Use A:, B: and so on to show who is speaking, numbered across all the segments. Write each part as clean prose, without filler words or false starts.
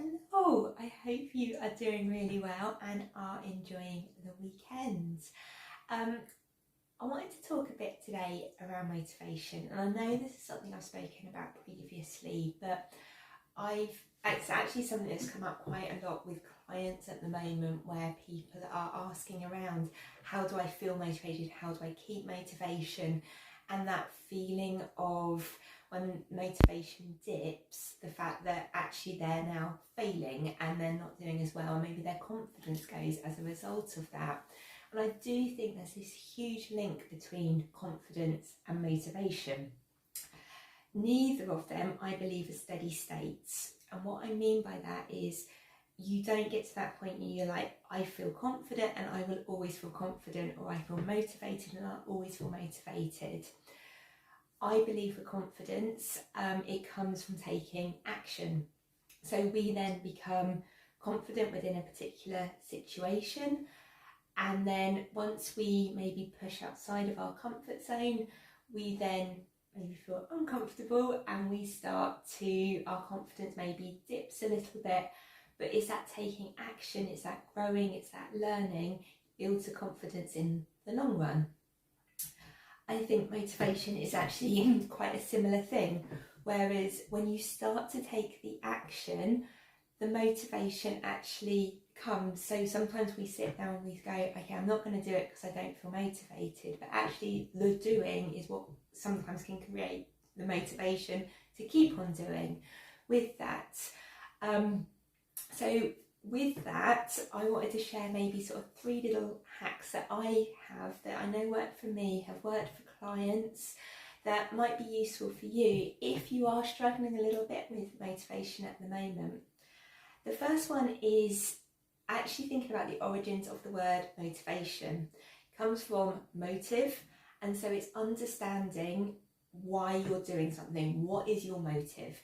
A: Hello, I hope you are doing really well and are enjoying the weekend. I wanted to talk a bit today around motivation, and I know this is something I've spoken about previously, but it's actually something that's come up quite a lot with clients at the moment, where people are asking around, how do I feel motivated? How do I keep motivation? And that feeling of when motivation dips, the fact that actually they're now failing and they're not doing as well, and maybe their confidence goes as a result of that. And I do think there's this huge link between confidence and motivation. Neither of them, I believe, are steady states. And what I mean by that is you don't get to that point where you're like, I feel confident and I will always feel confident, or I feel motivated and I'll always feel motivated. I believe for confidence, it comes from taking action. So we then become confident within a particular situation, and then once we maybe push outside of our comfort zone, we then maybe feel uncomfortable and our confidence maybe dips a little bit. But it's that taking action, it's that growing, it's that learning, builds the confidence in the long run. I think motivation is actually quite a similar thing, whereas when you start to take the action, the motivation actually comes. So sometimes we sit down and we go, okay, I'm not going to do it because I don't feel motivated, but actually the doing is what sometimes can create the motivation to keep on doing with that. So with that, I wanted to share maybe sort of 3 little hacks that I have that I know work for me, have worked for clients, that might be useful for you if you are struggling a little bit with motivation at the moment. The first one is actually thinking about the origins of the word motivation. It comes from motive, and so it's understanding why you're doing something. What is your motive?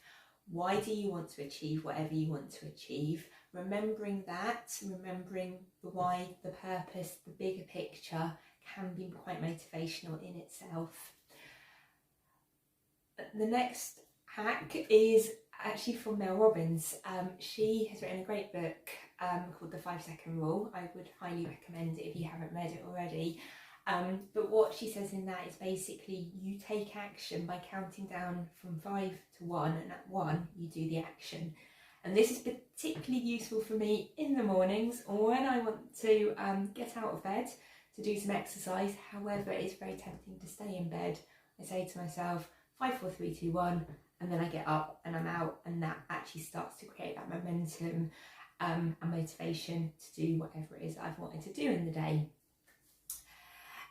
A: Why do you want to achieve whatever you want to achieve? Remembering the why, the purpose, the bigger picture can be quite motivational in itself. The next hack is actually from Mel Robbins. She has written a great book called The 5-Second Rule. I would highly recommend it if you haven't read it already. But what she says in that is basically you take action by counting down from 5 to 1, and at 1 you do the action. And this is particularly useful for me in the mornings or when I want to get out of bed to do some exercise. However, it's very tempting to stay in bed. I say to myself 5, 4, 3, 2, 1, and then I get up and I'm out, and that actually starts to create that momentum and motivation to do whatever it is I've wanted to do in the day.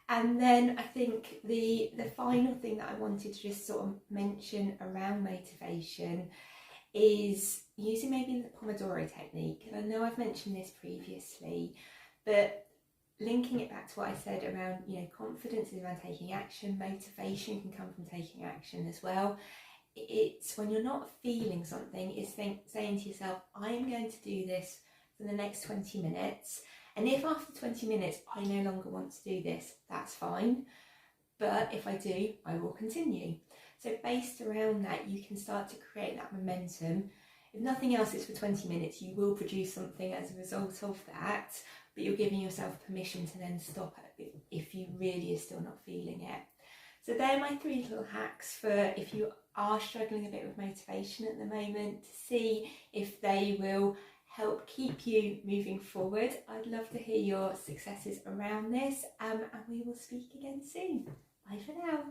A: And then I think the final thing that I wanted to just sort of mention around motivation is using maybe the Pomodoro technique. And I know I've mentioned this previously, but linking it back to what I said around, confidence is around taking action, motivation can come from taking action as well. It's when you're not feeling something, it's saying to yourself, I am going to do this for the next 20 minutes. And if after 20 minutes I no longer want to do this, that's fine. But if I do, I will continue. So based around that, you can start to create that momentum. If nothing else, it's for 20 minutes. You will produce something as a result of that, but you're giving yourself permission to then stop it if you really are still not feeling it. So they're my 3 little hacks for if you are struggling a bit with motivation at the moment, to see if they will help keep you moving forward. I'd love to hear your successes around this, and we will speak again soon. Bye for now.